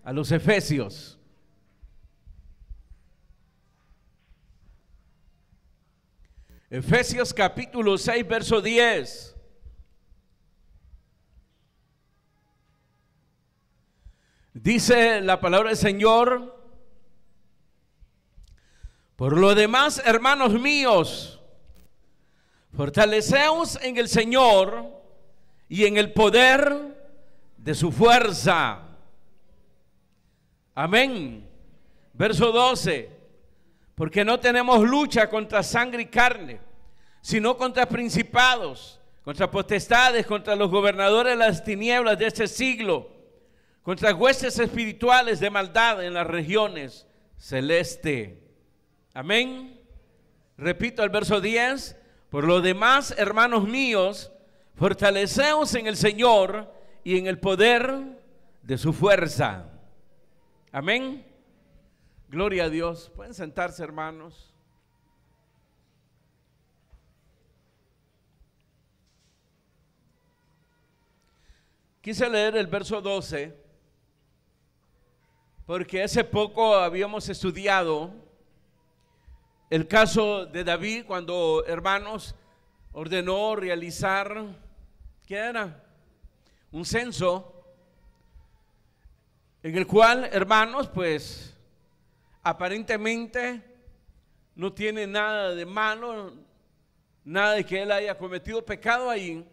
a los Efesios. Efesios capítulo 6, verso 10. Dice la palabra del Señor: por lo demás, hermanos míos, fortaleceos en el Señor y en el poder de su fuerza. Amén. Verso 12. Porque no tenemos lucha contra sangre y carne, sino contra principados, contra potestades, contra los gobernadores de las tinieblas de este siglo, contra huestes espirituales de maldad en las regiones celestes. Amén. Repito el verso 10. Por lo demás, hermanos míos, fortaleceos en el Señor y en el poder de su fuerza. Amén. Gloria a Dios. Pueden sentarse, hermanos. Quise leer el verso 12 porque hace poco habíamos estudiado el caso de David cuando, hermanos, ordenó realizar, ¿qué era? Un censo en el cual, hermanos, pues aparentemente no tiene nada de malo, nada de que él haya cometido pecado ahí.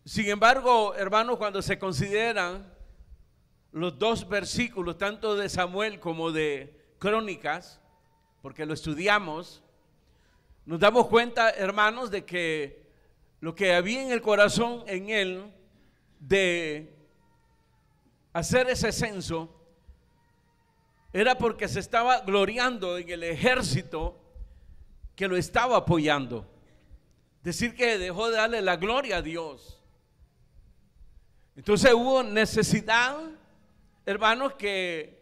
Sin embargo, hermanos, cuando se consideran los dos versículos, tanto de Samuel como de Crónicas, porque lo estudiamos, nos damos cuenta, hermanos, de que lo que había en el corazón en él de hacer ese censo era porque se estaba gloriando en el ejército que lo estaba apoyando. Decir que dejó de darle la gloria a Dios. Entonces hubo necesidad, hermanos, que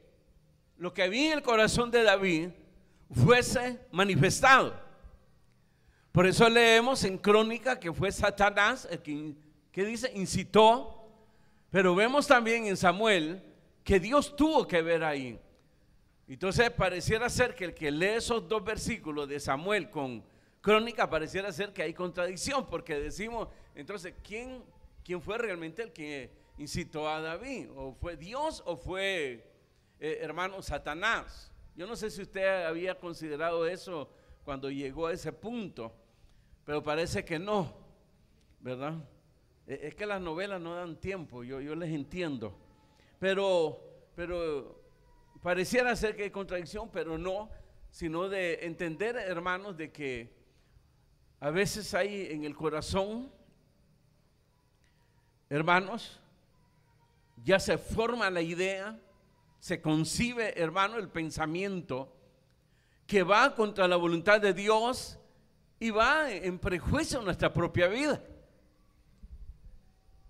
lo que había en el corazón de David fuese manifestado. Por eso leemos en Crónica que fue Satanás el que dice incitó, pero vemos también en Samuel que Dios tuvo que ver ahí. Entonces pareciera ser que el que lee esos dos versículos de Samuel con Crónica, pareciera ser que hay contradicción, porque decimos, entonces, ¿quién fue realmente el que incitó a David? ¿O fue Dios o fue, hermano, Satanás? Yo no sé si usted había considerado eso cuando llegó a ese punto, pero parece que no, ¿verdad? Es que las novelas no dan tiempo, yo les entiendo, pero pareciera ser que hay contradicción, pero no, sino de entender, hermanos, de que a veces hay en el corazón, hermanos, ya se forma la idea, se concibe, hermano, el pensamiento que va contra la voluntad de Dios y va en prejuicio a nuestra propia vida.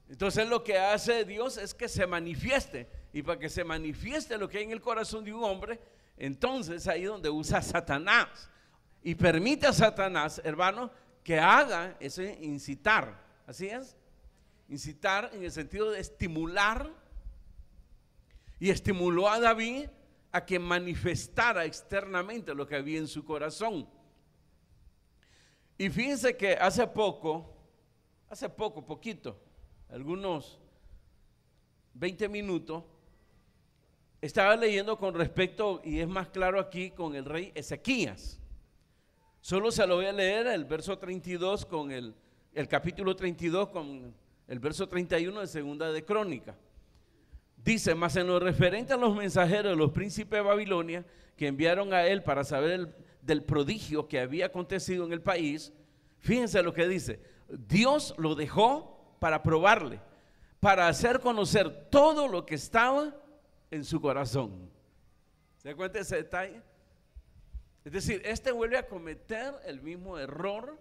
Entonces lo que hace Dios es que se manifieste, y para que se manifieste lo que hay en el corazón de un hombre, entonces ahí donde usa Satanás y permite a Satanás, hermano, que haga ese incitar. Así es, incitar en el sentido de estimular, y estimuló a David a que manifestara externamente lo que había en su corazón. Y fíjense que hace poquito, algunos 20 minutos, estaba leyendo con respecto, y es más claro aquí, con el rey Ezequías. Solo se lo voy a leer el verso 32 con el capítulo 32 con el verso 31 de Segunda de Crónica. Dice: mas en lo referente a los mensajeros de los príncipes de Babilonia que enviaron a él para saber del prodigio que había acontecido en el país, fíjense lo que dice: Dios lo dejó para probarle, para hacer conocer todo lo que estaba en su corazón. ¿Se da cuenta de ese detalle? Es decir, este vuelve a cometer el mismo error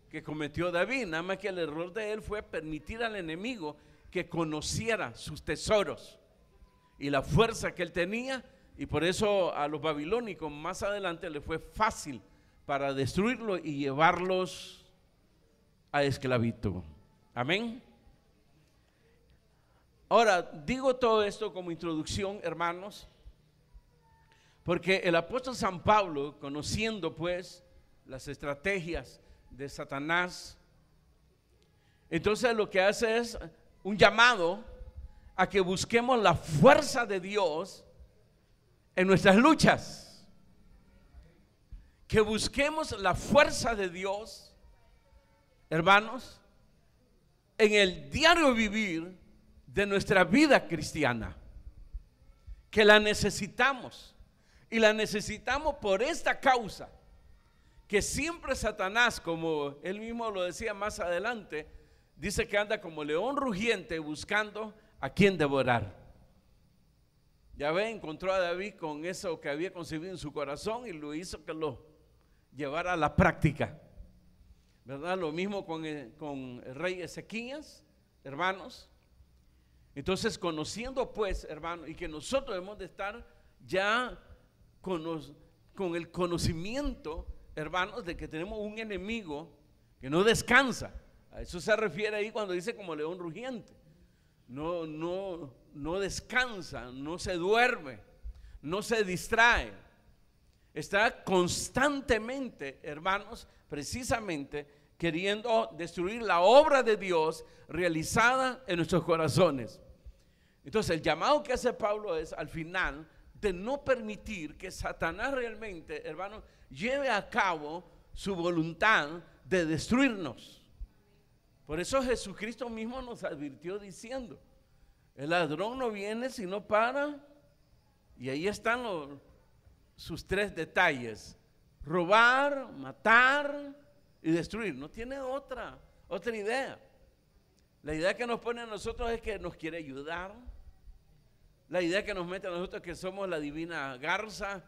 que cometió David, nada más que el error de él fue permitir al enemigo que conociera sus tesoros y la fuerza que él tenía, y por eso a los babilónicos más adelante le fue fácil para destruirlo y llevarlos a esclavitud. Amén. Ahora, digo todo esto como introducción, hermanos, porque el apóstol San Pablo, conociendo pues las estrategias de Satanás, entonces lo que hace es un llamado a que busquemos la fuerza de Dios en nuestras luchas, que busquemos la fuerza de Dios, hermanos, en el diario vivir de nuestra vida cristiana, que la necesitamos, y la necesitamos por esta causa, que siempre Satanás, como él mismo lo decía más adelante, dice que anda como león rugiente buscando a quien devorar. Ya ve, encontró a David con eso que había concebido en su corazón y lo hizo que lo llevara a la práctica, ¿verdad? Lo mismo con el rey Ezequías, hermanos. Entonces, conociendo pues, hermanos, y que nosotros debemos de estar ya con el conocimiento, hermanos, de que tenemos un enemigo que no descansa. A eso se refiere ahí cuando dice como león rugiente. No descansa, no se duerme, no se distrae. Está constantemente, hermanos, precisamente queriendo destruir la obra de Dios realizada en nuestros corazones. Entonces el llamado que hace Pablo es al final de no permitir que Satanás realmente, hermanos, lleve a cabo su voluntad de destruirnos. Por eso Jesucristo mismo nos advirtió diciendo: el ladrón no viene sino para, y ahí están sus tres detalles: robar, matar y destruir. No tiene otra idea. La idea que nos pone a nosotros es que nos quiere ayudar. La idea que nos mete a nosotros que somos la divina garza.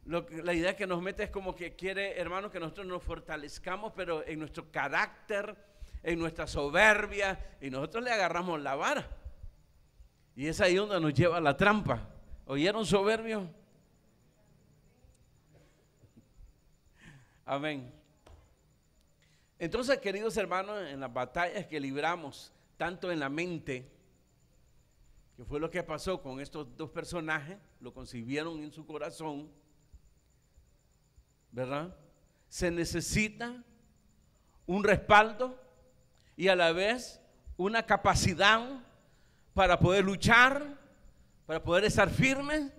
La idea que nos mete es como que quiere, hermanos, que nosotros nos fortalezcamos, pero en nuestro carácter, en nuestra soberbia, y nosotros le agarramos la vara. Y es ahí donde nos lleva la trampa. ¿Oyeron, soberbio? Amén. Entonces, queridos hermanos, en las batallas que libramos, tanto en la mente, que fue lo que pasó con estos dos personajes, lo concibieron en su corazón, ¿verdad? Se necesita un respaldo y a la vez una capacidad para poder luchar, para poder estar firmes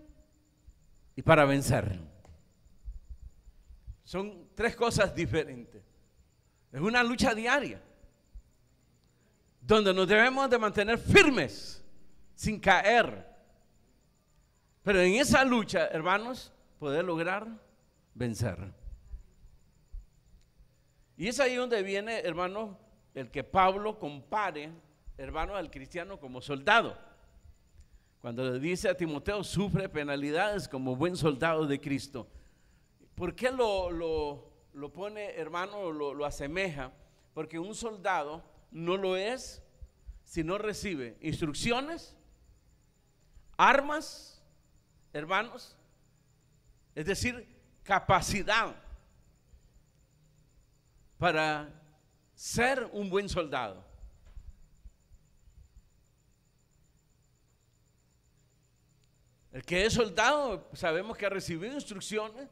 y para vencer. Son tres cosas diferentes. Es una lucha diaria donde nos debemos de mantener firmes sin caer, pero en esa lucha, hermanos, poder lograr vencer. Y es ahí donde viene, hermanos, el que Pablo compare, hermanos, al cristiano como soldado. Cuando le dice a Timoteo: sufre penalidades como buen soldado de Cristo. ¿Por qué lo pone, hermano, lo asemeja? Porque un soldado no lo es si no recibe instrucciones, armas, hermanos, es decir, capacidad para ser un buen soldado. El que es soldado, sabemos que ha recibido instrucciones,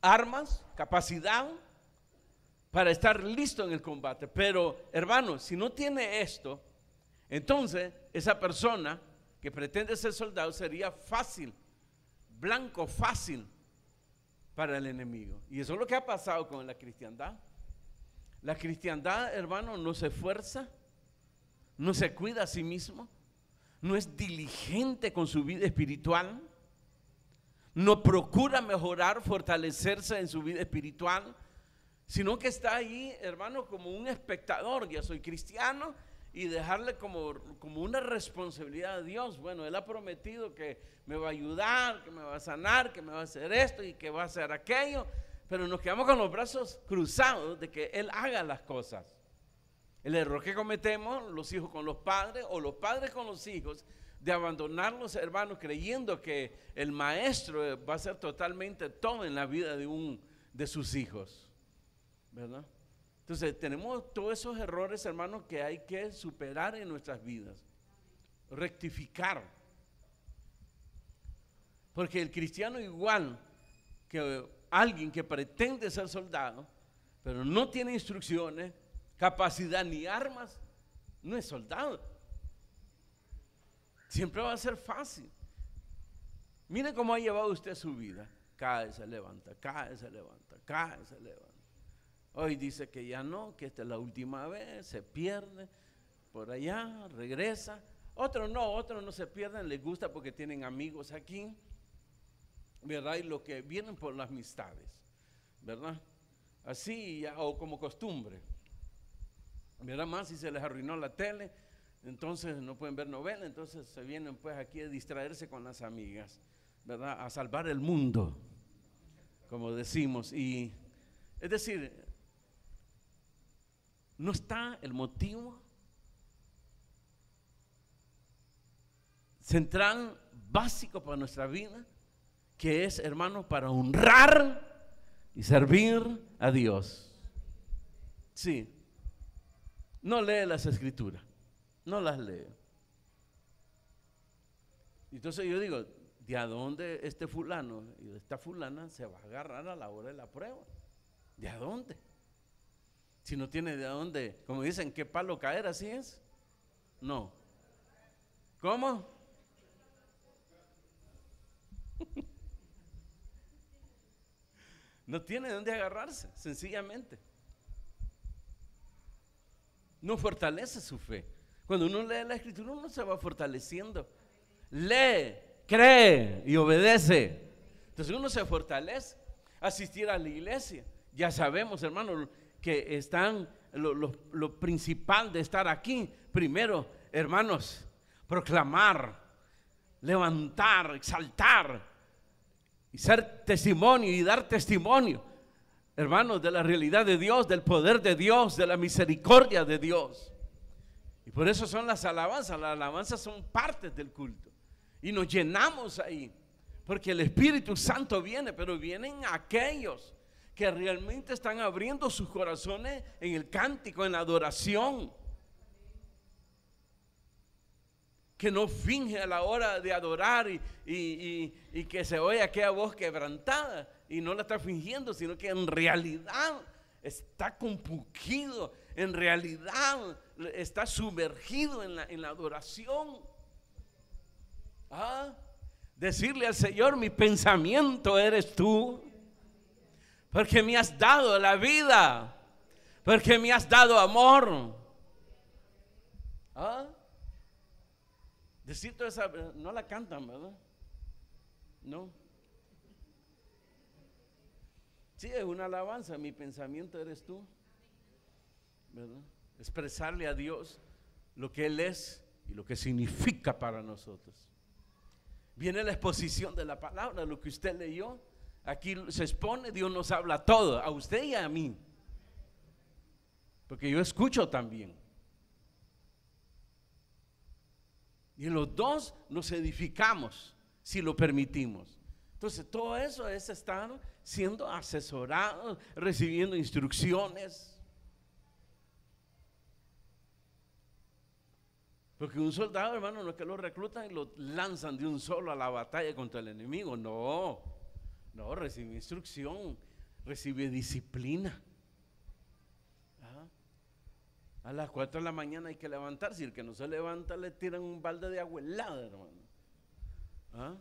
armas, capacidad para estar listo en el combate. Pero, hermanos, si no tiene esto, entonces esa persona que pretende ser soldado sería fácil, blanco fácil para el enemigo. Y eso es lo que ha pasado con la cristiandad. La cristiandad, hermano, no se esfuerza, no se cuida a sí mismo, no es diligente con su vida espiritual, no procura mejorar, fortalecerse en su vida espiritual, sino que está ahí, hermano, como un espectador. Ya soy cristiano, y dejarle como una responsabilidad a Dios. Bueno, Él ha prometido que me va a ayudar, que me va a sanar, que me va a hacer esto y que va a hacer aquello, pero nos quedamos con los brazos cruzados de que Él haga las cosas. El error que cometemos los hijos con los padres o los padres con los hijos, de abandonar los hermanos creyendo que el maestro va a ser totalmente todo en la vida de sus hijos, ¿verdad? Entonces tenemos todos esos errores, hermanos, que hay que superar en nuestras vidas. rectificar. Porque el cristiano, igual que alguien que pretende ser soldado, pero no tiene instrucciones, capacidad ni armas, no es soldado. Siempre va a ser fácil. Mire cómo ha llevado usted su vida. Cae, se levanta, cae, se levanta, cae, se levanta. Hoy dice que ya no, que esta es la última vez, se pierde por allá, regresa. Otros no se pierden, les gusta porque tienen amigos aquí, ¿verdad? Y lo que vienen por las amistades, ¿verdad? Así ya, o como costumbre, ¿verdad? Más si se les arruinó la tele, entonces no pueden ver novela, entonces se vienen pues aquí a distraerse con las amigas, ¿verdad? A salvar el mundo, como decimos. Y es decir, no está el motivo central, básico para nuestra vida, que es, hermano, para honrar y servir a Dios. Sí. No lee las escrituras, no las lee. Entonces yo digo, ¿de a dónde este fulano y esta fulana se va a agarrar a la hora de la prueba? ¿De a dónde? Si no tiene de a dónde, como dicen, ¿qué palo caer? ¿Así es? No. ¿Cómo? No tiene de dónde agarrarse, sencillamente. No fortalece su fe. Cuando uno lee la escritura, uno se va fortaleciendo. Lee, cree y obedece. Entonces uno se fortalece. Asistir a la iglesia. Ya sabemos, hermanos, que están lo principal de estar aquí. Primero, hermanos, proclamar, levantar, exaltar y ser testimonio y dar testimonio, hermanos, de la realidad de Dios, del poder de Dios, de la misericordia de Dios. Y por eso son las alabanzas son partes del culto. Y nos llenamos ahí, porque el Espíritu Santo viene, pero vienen aquellos que realmente están abriendo sus corazones en el cántico, en la adoración, que no finge a la hora de adorar y que se oye aquella voz quebrantada y no la está fingiendo, sino que en realidad está compungido, en realidad está sumergido en la adoración. Decirle al Señor, mi pensamiento eres tú, porque me has dado la vida, porque me has dado amor. Decir toda esa, no la cantan, ¿verdad? No. Sí, es una alabanza, mi pensamiento eres tú, ¿verdad? Expresarle a Dios lo que Él es y lo que significa para nosotros. Viene la exposición de la palabra, lo que usted leyó. Aquí se expone, Dios nos habla todo, a usted y a mí, porque yo escucho también. Y los dos nos edificamos si lo permitimos. Entonces todo eso es estar siendo asesorados, recibiendo instrucciones. Porque un soldado, hermano, no es que lo reclutan y lo lanzan de un solo a la batalla contra el enemigo. No, recibe instrucción, recibe disciplina. A las 4 de la mañana hay que levantarse, y el que no se levanta le tiran un balde de agua helada, hermano.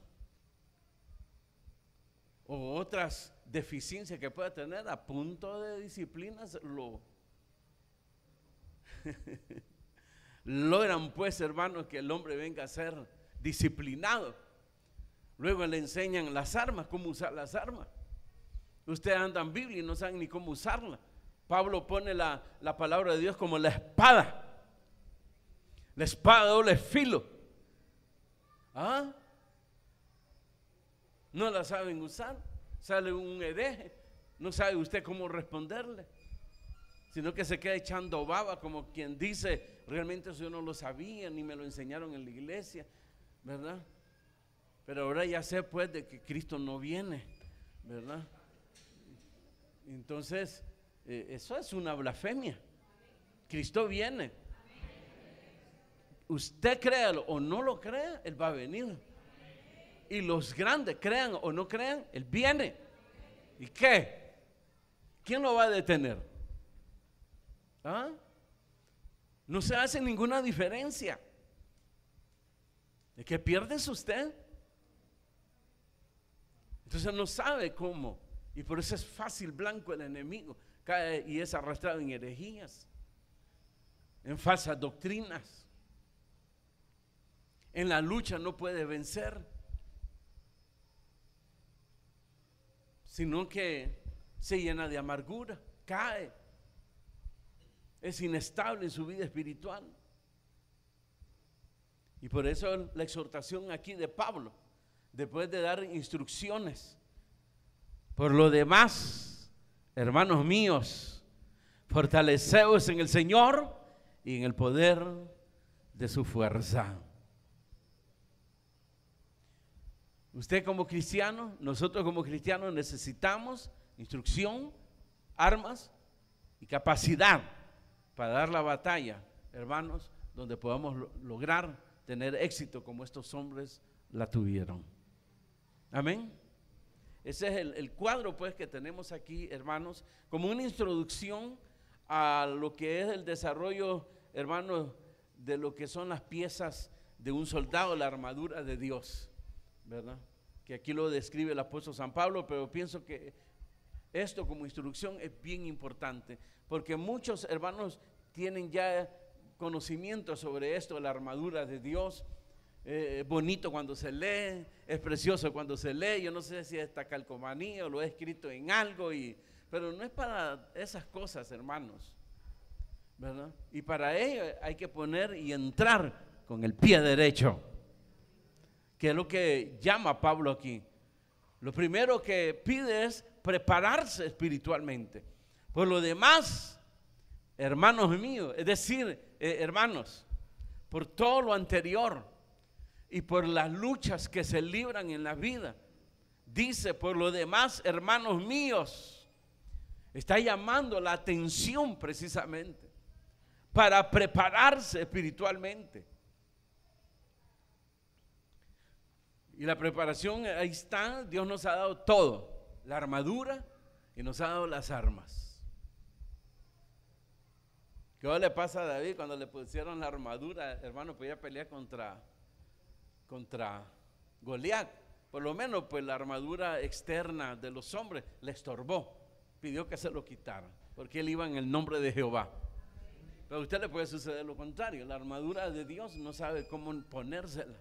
O otras deficiencias que pueda tener, a punto de disciplina logran pues, hermanos, que el hombre venga a ser disciplinado. Luego le enseñan las armas, cómo usar las armas. Ustedes andan Biblia y no saben ni cómo usarla. Pablo pone la palabra de Dios como la espada de doble filo. No la saben usar, sale un hereje, no sabe usted cómo responderle, sino que se queda echando baba, como quien dice, realmente eso yo no lo sabía, ni me lo enseñaron en la iglesia, ¿verdad? Pero ahora ya sé pues de que Cristo no viene, ¿verdad? Entonces eso es una blasfemia. Cristo viene. usted créalo o no lo crea, Él va a venir. Y los grandes, crean o no crean, Él viene. ¿Y qué? ¿Quién lo va a detener? ¿Ah? No se hace ninguna diferencia. ¿De qué pierdes usted? Entonces no sabe cómo. Y por eso es fácil blanco el enemigo. Cae y es arrastrado en herejías, en falsas doctrinas. En la lucha no puede vencer, sino que se llena de amargura, cae, es inestable en su vida espiritual. Y por eso la exhortación aquí de Pablo, después de dar instrucciones: por lo demás, hermanos míos, fortaleceos en el Señor y en el poder de su fuerza. Usted como cristiano, nosotros como cristianos necesitamos instrucción, armas y capacidad para dar la batalla, hermanos, donde podamos lograr tener éxito como estos hombres la tuvieron. Amén. Ese es el cuadro pues que tenemos aquí, hermanos, como una introducción a lo que es el desarrollo, hermanos, de lo que son las piezas de un soldado, la armadura de Dios, ¿verdad? Que aquí lo describe el apóstol San Pablo, pero pienso que esto como instrucción es bien importante, porque muchos hermanos tienen ya conocimiento sobre esto, la armadura de Dios. Es bonito cuando se lee, es precioso cuando se lee. Yo no sé si esta calcomanía o lo he escrito en algo, pero no es para esas cosas, hermanos, ¿verdad? Y para ello hay que poner y entrar con el pie derecho, que es lo que llama Pablo aquí. Lo primero que pide es prepararse espiritualmente. Por lo demás, hermanos míos, es decir, hermanos, por todo lo anterior y por las luchas que se libran en la vida, dice: por lo demás, hermanos míos, está llamando la atención precisamente para prepararse espiritualmente. Y la preparación, ahí está. Dios nos ha dado todo, la armadura, y nos ha dado las armas. ¿Qué le pasa a David cuando le pusieron la armadura? Hermano, podía pelear contra Goliat. Por lo menos pues la armadura externa de los hombres le estorbó, pidió que se lo quitaran, porque él iba en el nombre de Jehová. Pero a usted le puede suceder lo contrario: la armadura de Dios no sabe cómo ponérsela.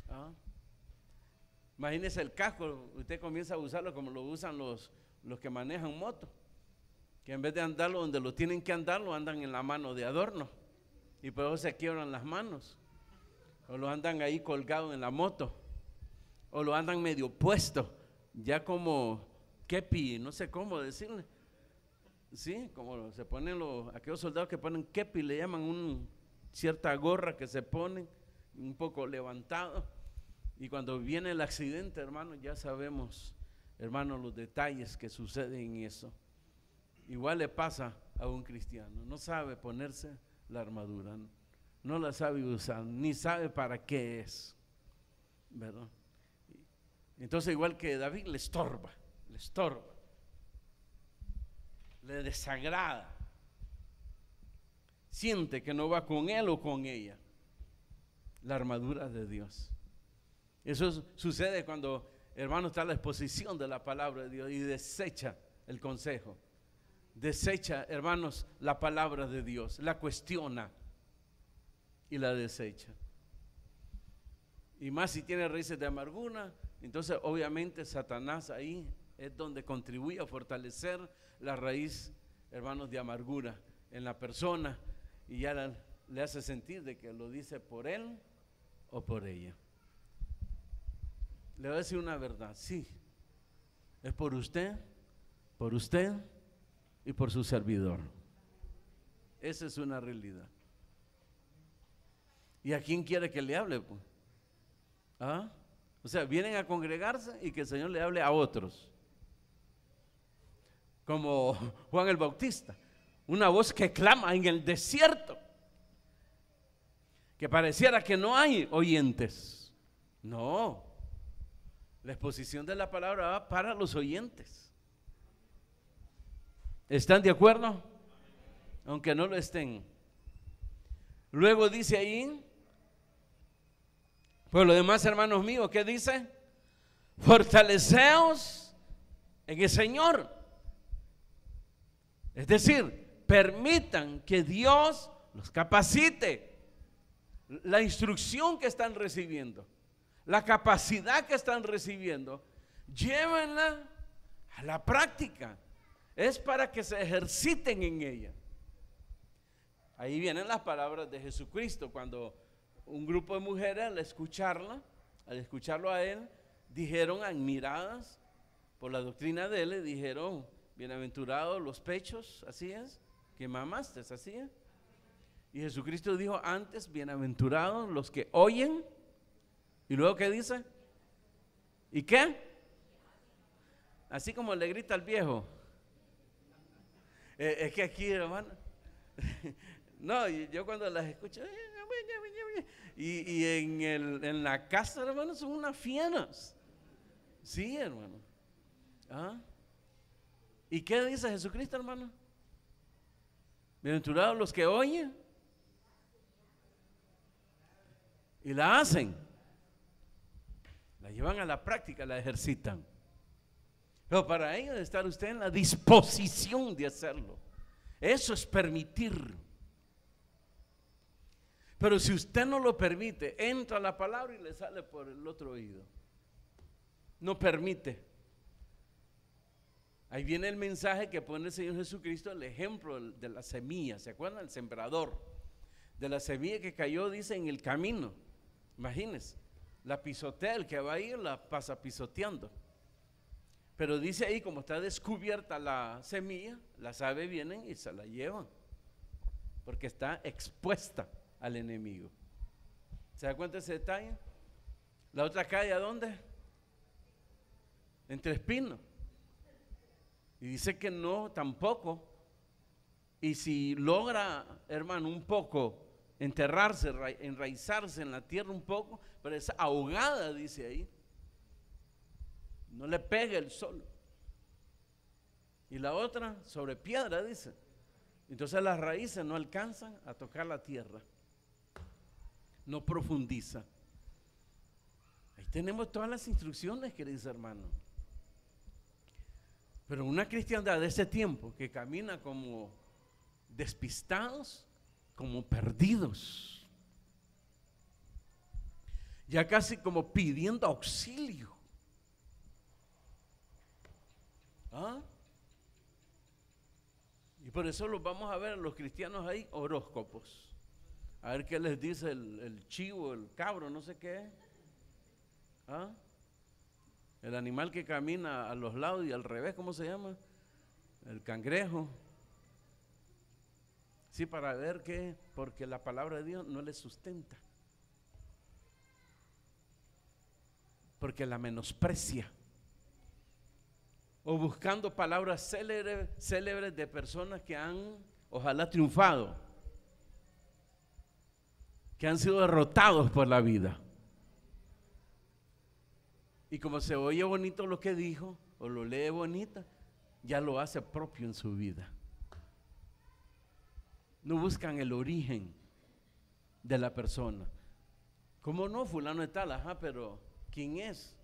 ¿Ah? Imagínese el casco, usted comienza a usarlo como lo usan los que manejan moto, que en vez de andarlo donde lo tienen que andarlo, andan en la mano de adorno, y por eso se quiebran las manos, o lo andan ahí colgado en la moto, o lo andan medio puesto, ya como kepi, no sé cómo decirle, sí, como se ponen aquellos soldados que ponen kepi, le llaman cierta gorra que se ponen un poco levantado. Y cuando viene el accidente, hermano, ya sabemos, hermano, los detalles que suceden en eso. Igual le pasa a un cristiano: no sabe ponerse la armadura, no la sabe usar, ni sabe para qué es, ¿verdad? Entonces, igual que David, le estorba, le desagrada, siente que no va con él o con ella la armadura de Dios. Eso sucede cuando, hermano, está la exposición de la palabra de Dios y desecha el consejo, desecha, hermanos, la palabra de Dios, la cuestiona y la desecha. Y más si tiene raíces de amargura, entonces obviamente Satanás ahí es donde contribuye a fortalecer la raíz, hermanos, de amargura en la persona, y ya le hace sentir de que lo dice por él o por ella. Le voy a decir una verdad: sí, es por usted y por su servidor. Esa es una realidad. ¿Y a quién quiere que le hable, pues? ¿Ah? O sea, vienen a congregarse y que el Señor le hable a otros, como Juan el Bautista, una voz que clama en el desierto. que pareciera que no hay oyentes. No, la exposición de la palabra va para los oyentes. ¿Están de acuerdo? Aunque no lo estén. Luego dice ahí, por lo demás, hermanos míos, ¿qué dice? Fortaleceos en el Señor. Es decir, permitan que Dios los capacite. La instrucción que están recibiendo, la capacidad que están recibiendo, llévenla a la práctica. Es para que se ejerciten en ella. Ahí vienen las palabras de Jesucristo, cuando un grupo de mujeres al escucharlo a él, dijeron, admiradas por la doctrina de él, le dijeron, bienaventurados los pechos, así es, que mamaste, así es. Y Jesucristo dijo antes, bienaventurados los que oyen. Y luego, ¿qué dice? ¿Y qué? Así como le grita al viejo. Es que aquí, hermano, no, yo cuando las escucho, y en la casa, hermano, son unas fienas. Sí, hermano. ¿Ah? ¿Y qué dice Jesucristo, hermano? Bienaventurados los que oyen y la hacen, la llevan a la práctica, la ejercitan. Pero para ello debe estar usted en la disposición de hacerlo. Eso es permitir. Pero si usted no lo permite, entra la palabra y le sale por el otro oído. No permite. Ahí viene el mensaje que pone el Señor Jesucristo, el ejemplo de la semilla. ¿Se acuerdan? El sembrador. De la semilla que cayó, dice, en el camino. Imagínense, la pisotea, el que va a ir la pasa pisoteando. Pero dice ahí, como está descubierta la semilla, las aves vienen y se la llevan, porque está expuesta al enemigo. ¿Se da cuenta de ese detalle? La otra cae ¿a dónde? Entre espinos. Y dice que no, tampoco. Y si logra, hermano, un poco enterrarse, enraizarse en la tierra un poco, pero es ahogada, dice ahí. No le pega el sol. Y la otra sobre piedra, dice. Entonces las raíces no alcanzan a tocar la tierra. No profundiza. Ahí tenemos todas las instrucciones, queridos hermanos. Pero una cristiandad de ese tiempo que camina como despistados, como perdidos, ya casi como pidiendo auxilio. ¿Ah? Y por eso los vamos a ver a los cristianos ahí, horóscopos. A ver qué les dice el chivo, el cabro, no sé qué. ¿Ah? El animal que camina a los lados y al revés, ¿cómo se llama? El cangrejo. Sí, para ver qué, porque la palabra de Dios no le sustenta. Porque la menosprecia. O buscando palabras célebres de personas que han, ojalá, triunfado, que han sido derrotados por la vida. Y como se oye bonito lo que dijo, o lo lee bonita, ya lo hace propio en su vida. No buscan el origen de la persona. ¿Cómo no? Fulano de tal, ajá, pero ¿quién es?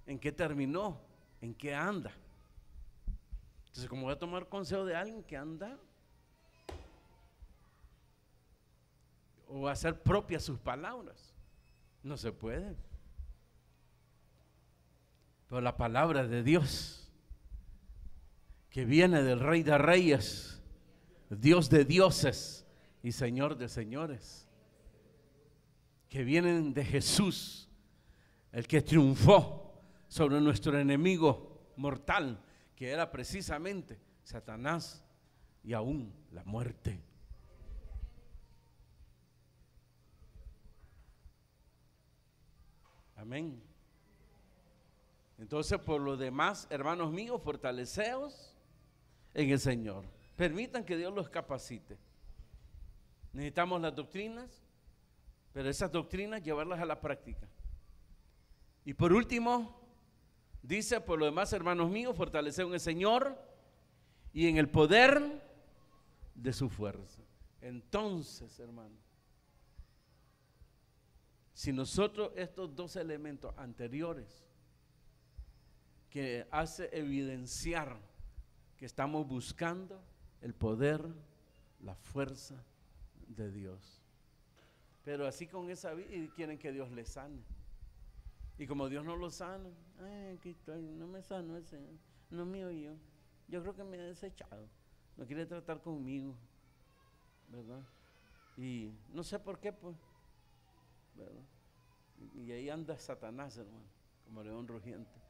¿En qué terminó? ¿En qué anda? Entonces, ¿cómo voy a tomar consejo de alguien que anda? O hacer propias sus palabras. No se puede. Pero la palabra de Dios, que viene del Rey de Reyes, Dios de dioses y Señor de señores, que vienen de Jesús, el que triunfó sobre nuestro enemigo mortal, que era precisamente Satanás y aún la muerte. Amén. Entonces, por lo demás, hermanos míos, fortaleceos en el Señor. Permitan que Dios los capacite. Necesitamos las doctrinas, Pero esas doctrinas llevarlas a la práctica. Y por último, dice, por lo demás, hermanos míos, fortaleced en el Señor y en el poder de su fuerza. Entonces, hermano, si nosotros estos dos elementos anteriores que hace evidenciar que estamos buscando el poder, la fuerza de Dios, pero así con esa vida y quieren que Dios les sane, y como Dios no lo sana, aquí estoy, no me sano ese, no me oyó, yo creo que me ha desechado, no quiere tratar conmigo, ¿verdad? Y no sé por qué, pues, ¿verdad? Y ahí anda Satanás, hermano, como león rugiente.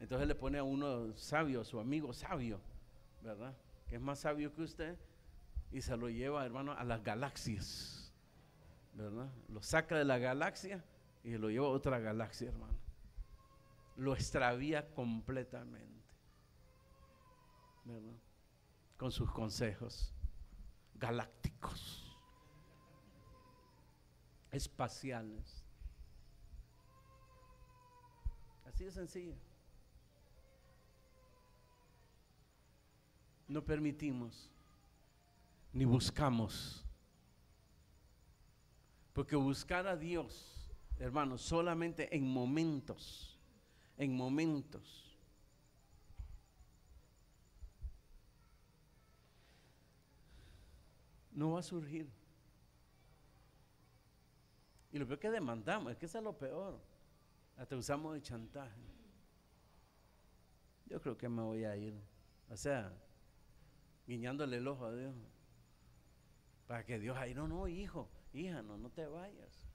Entonces le pone a uno sabio, a su amigo sabio, ¿verdad? Que es más sabio que usted, y se lo lleva, hermano, a las galaxias, ¿verdad? Lo saca de la galaxia y lo lleva a otra galaxia, hermano. Lo extravía completamente, ¿verdad? Con sus consejos galácticos, espaciales. Así de sencillo. No permitimos ni buscamos, porque buscar a Dios, hermanos, solamente en momentos, no va a surgir. Y lo peor que demandamos, es que eso es lo peor, hasta usamos de chantaje. Yo creo que me voy a ir, o sea, guiñándole el ojo a Dios, para que Dios ahí, no, hijo, hija, no te vayas.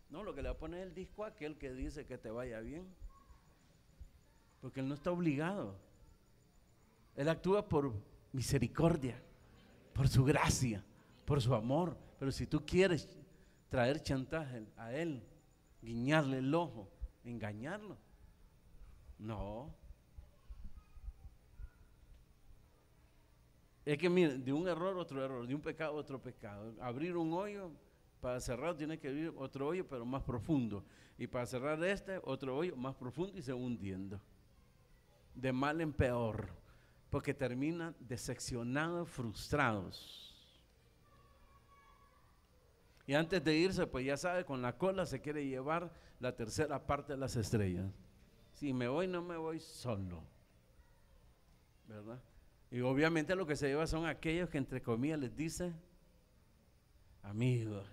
No, lo que le va a poner el disco a aquel que dice que te vaya bien, porque Él no está obligado. Él actúa por misericordia, por su gracia, por su amor. Pero si tú quieres traer chantaje a Él, guiñarle el ojo, engañarlo, no. Es que mire, de un error otro error, de un pecado otro pecado. Abrir un hoyo, para cerrar tiene que abrir otro hoyo pero más profundo, y para cerrar otro hoyo más profundo, y se hundiendo de mal en peor, porque terminan decepcionados, frustrados, y antes de irse, pues ya sabe, con la cola se quiere llevar la tercera parte de las estrellas. Si me voy, no me voy solo, ¿verdad? Y obviamente lo que se lleva son aquellos que entre comillas les dice amigos.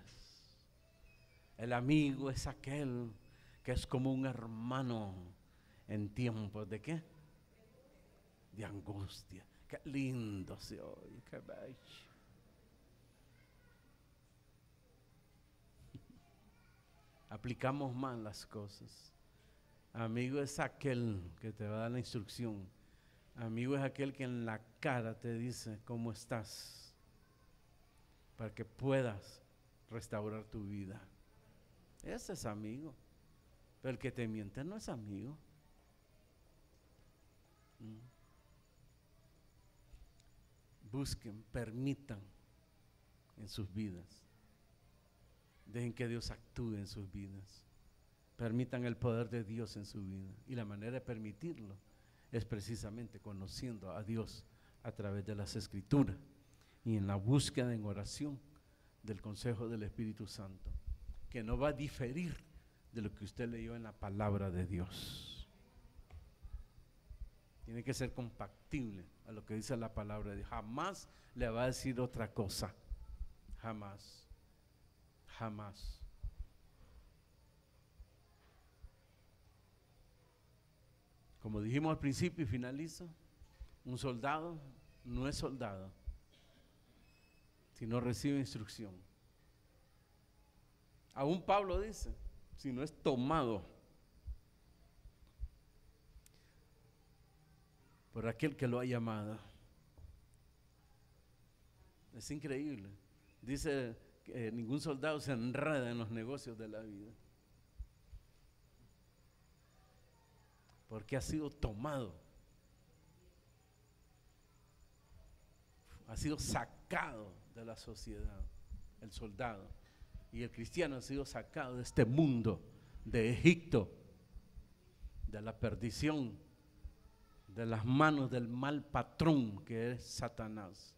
El amigo es aquel que es como un hermano en tiempos de ¿qué? De angustia. Qué lindo se oye, qué bello. Aplicamos mal las cosas. Amigo es aquel que te va a dar la instrucción. Amigo es aquel que en la cara te dice cómo estás, para que puedas restaurar tu vida. Ese es amigo. Pero el que te miente no es amigo. Busquen, permitan en sus vidas. Dejen que Dios actúe en sus vidas. Permitan el poder de Dios en su vida. Y la manera de permitirlo es precisamente conociendo a Dios a través de las Escrituras y en la búsqueda en oración del consejo del Espíritu Santo, que no va a diferir de lo que usted leyó en la palabra de Dios. Tiene que ser compatible a lo que dice la palabra de Dios. Jamás le va a decir otra cosa. Jamás. Jamás. Como dijimos al principio y finalizo, un soldado no es soldado si no recibe instrucción. Aún Pablo dice, si no es tomado por aquel que lo ha llamado. Es increíble. Dice que ningún soldado se enreda en los negocios de la vida, porque ha sido tomado, ha sido sacado de la sociedad, el soldado. Y el cristiano ha sido sacado de este mundo, de Egipto, de la perdición, de las manos del mal patrón que es Satanás.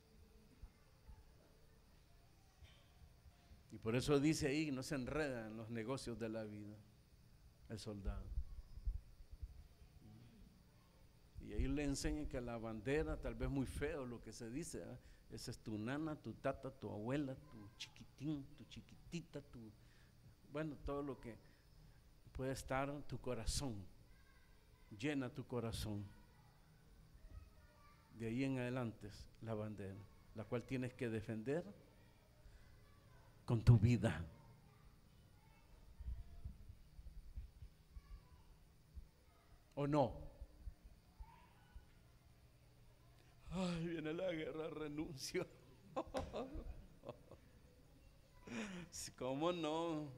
Y por eso dice ahí, no se enreda en los negocios de la vida el soldado. Y ahí le enseñan que la bandera, tal vez muy feo lo que se dice, ¿eh? Esa es tu nana, tu tata, tu abuela, tu chiquitín, tu chiquitita, bueno, todo lo que puede estar en tu corazón. Llena tu corazón. De ahí en adelante es la bandera, la cual tienes que defender con tu vida. ¿O no? Ay, viene la guerra, renuncio. ¿Cómo no?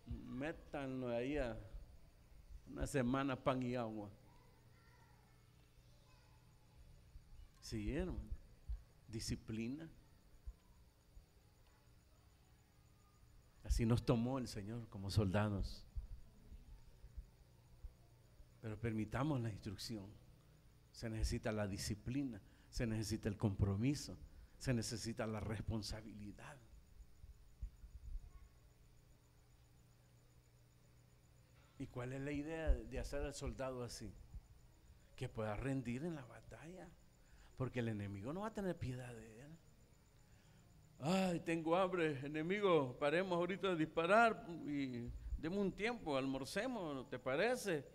Métanlo ahí a una semana, pan y agua. Sí, hermano. Disciplina. Así nos tomó el Señor como soldados. Pero permitamos la instrucción. Se necesita la disciplina, se necesita el compromiso, se necesita la responsabilidad. ¿Y cuál es la idea de hacer al soldado así? Que pueda rendir en la batalla, porque el enemigo no va a tener piedad de él. Ay, tengo hambre, enemigo, paremos ahorita de disparar y demos un tiempo, almorcemos, ¿te parece?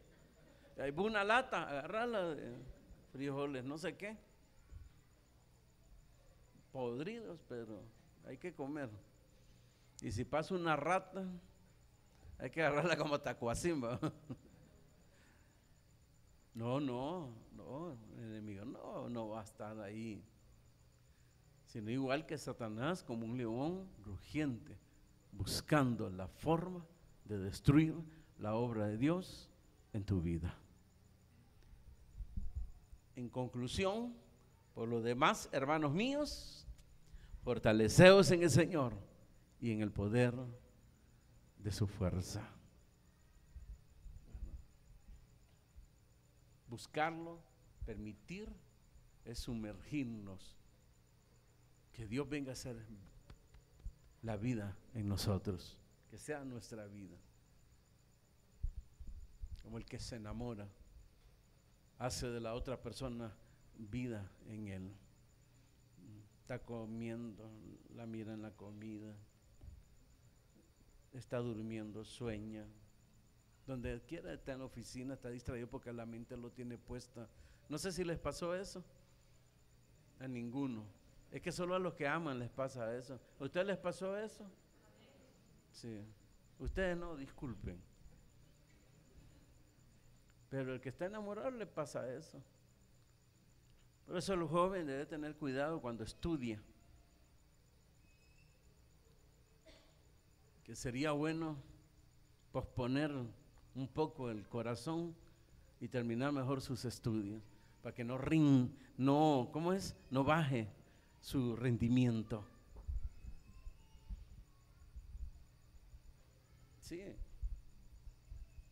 Hay una lata, agarrarla de frijoles, no sé qué, podridos, pero hay que comer. Y si pasa una rata, hay que agarrarla como tacuacimba. No, el enemigo no va a estar ahí, sino igual que Satanás, como un león rugiente, buscando la forma de destruir la obra de Dios en tu vida. En conclusión, por lo demás, hermanos míos, fortaleceos en el Señor y en el poder de su fuerza. Buscarlo, permitir, es sumergirnos. Que Dios venga a hacer la vida en nosotros, que sea nuestra vida. Como el que se enamora, hace de la otra persona vida en él. Está comiendo, la mira en la comida, está durmiendo, sueña. Donde quiera está en la oficina, está distraído porque la mente lo tiene puesta. No sé si les pasó eso. A ninguno. Es que solo a los que aman les pasa eso. ¿A ustedes les pasó eso? Sí. Ustedes no, disculpen. Pero el que está enamorado le pasa eso. Por eso el joven debe tener cuidado cuando estudia. Que sería bueno posponer un poco el corazón y terminar mejor sus estudios, para que no baje su rendimiento. Sí.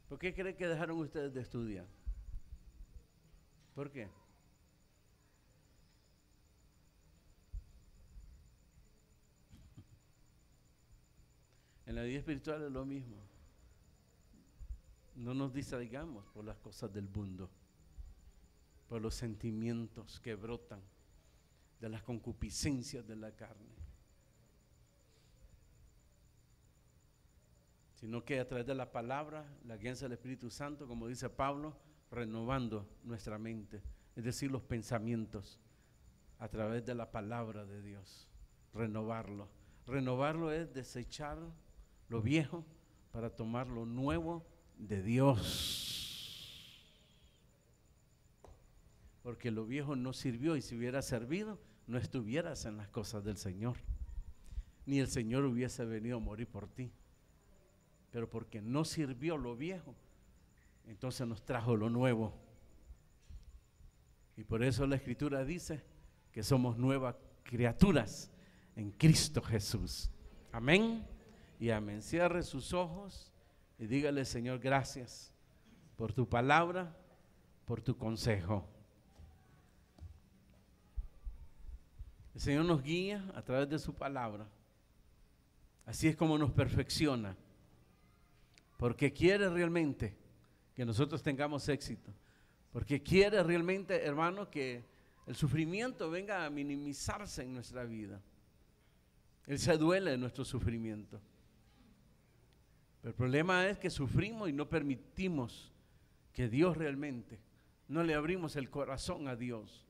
¿Por qué creen que dejaron ustedes de estudiar? ¿Por qué? En la vida espiritual es lo mismo. No nos distraigamos por las cosas del mundo, por los sentimientos que brotan de las concupiscencias de la carne, sino que a través de la palabra, la guianza del Espíritu Santo, como dice Pablo, renovando nuestra mente, es decir, los pensamientos, a través de la palabra de Dios, renovarlo. Renovarlo es desechar lo viejo para tomar lo nuevo de Dios, porque lo viejo no sirvió, y si hubiera servido, no estuvieras en las cosas del Señor, ni el Señor hubiese venido a morir por ti. Pero porque no sirvió lo viejo, entonces nos trajo lo nuevo. Y por eso la Escritura dice que somos nuevas criaturas en Cristo Jesús. Amén y amén. Cierre sus ojos y dígale: Señor, gracias por tu palabra, por tu consejo. El Señor nos guía a través de su palabra. Así es como nos perfecciona, porque quiere realmente que nosotros tengamos éxito, porque quiere realmente, hermano, que el sufrimiento venga a minimizarse en nuestra vida. Él se duele de nuestro sufrimiento. Pero el problema es que sufrimos y no permitimos que Dios realmente, no le abrimos el corazón a Dios.